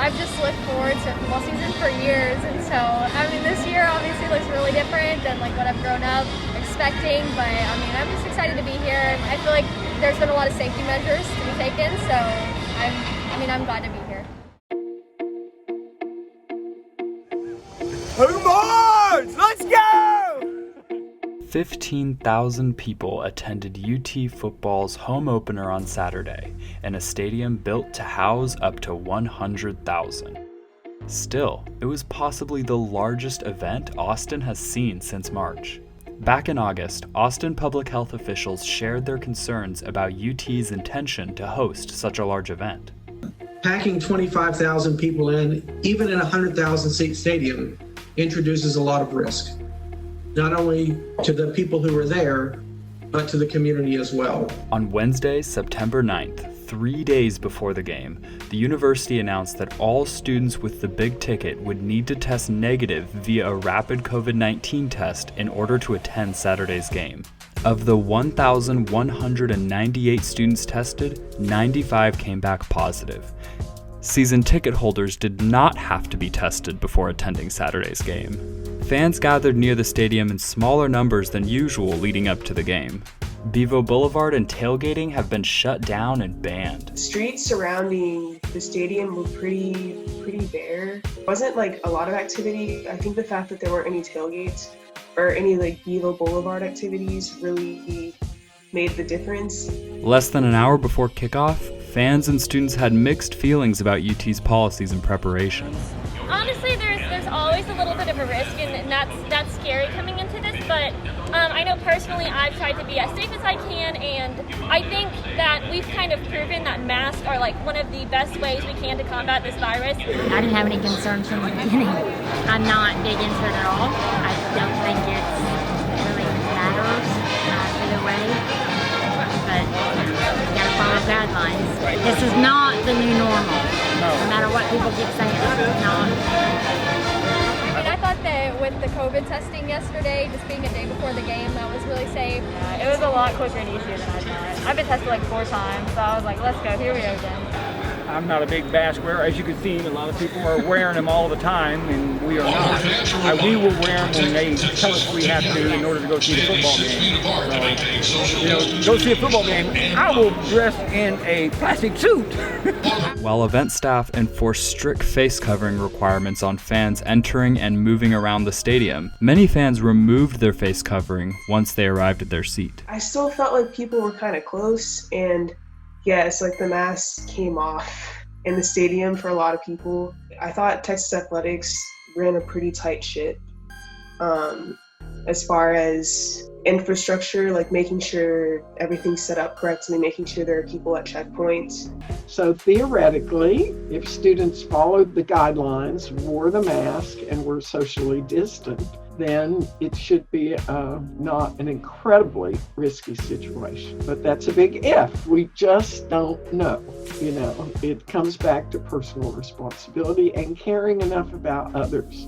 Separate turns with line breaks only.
I've just looked forward to football season for years, and so, I mean, this year obviously looks really different than like what I've grown up expecting, but I mean, I'm just excited to be here. I feel like there's been a lot of safety measures to be taken, so I'm glad to be here.
Who mourns? Let's go!
15,000 people attended UT football's home opener on Saturday in a stadium built to house up to 100,000. Still, it was possibly the largest event Austin has seen since March. Back in August, Austin public health officials shared their concerns about UT's intention to host such a large event.
Packing 25,000 people in, even in a 100,000 seat stadium, introduces a lot of risk, not only to the people who are there, but to the community as well.
On Wednesday, September 9th, 3 days before the game, the university announced that all students with the big ticket would need to test negative via a rapid COVID-19 test in order to attend Saturday's game. Of the 1,198 students tested, 95 came back positive. Season ticket holders did not have to be tested before attending Saturday's game. Fans gathered near the stadium in smaller numbers than usual leading up to the game. Bevo Boulevard and tailgating have been shut down and banned.
Streets surrounding the stadium were pretty bare. It wasn't like a lot of activity. I think the fact that there weren't any tailgates or any like Bevo Boulevard activities really made the difference.
Less than an hour before kickoff, fans and students had mixed feelings about UT's policies and preparations.
Honestly, there's always a little bit of a risk, and that's scary coming into this, but I know personally I've tried to be as safe as I can, and I think that we've kind of proven that masks are like one of the best ways we can to combat this virus.
I didn't have any concerns from the beginning. I'm not big into it at all. I don't think it really matters either way, but you gotta follow guidelines. This is not the new normal. No matter what people keep saying, it's not.
I thought that with the COVID testing yesterday, just being a day before the game, that was really safe.
Yeah, it was a lot quicker and easier than I thought. I've been tested like 4 times, so I was like, let's go, here we go again.
I'm not a big mask wearer. As you can see, a lot of people are wearing them all the time, and we are not. We will wear them when they tell us we have to in order to go see the football game. So, go see a football game, I will dress in a plastic suit.
While event staff enforced strict face covering requirements on fans entering and moving around the stadium, many fans removed their face covering once they arrived at their seat.
I still felt like people were kind of close, and yes, like the mask came off in the stadium for a lot of people. I thought Texas Athletics ran a pretty tight ship as far as infrastructure, like making sure everything's set up correctly, making sure there are people at checkpoints.
So theoretically, if students followed the guidelines, wore the mask, and were socially distant, then it should be not an incredibly risky situation. But that's a big if. We just don't know. It comes back to personal responsibility and caring enough about others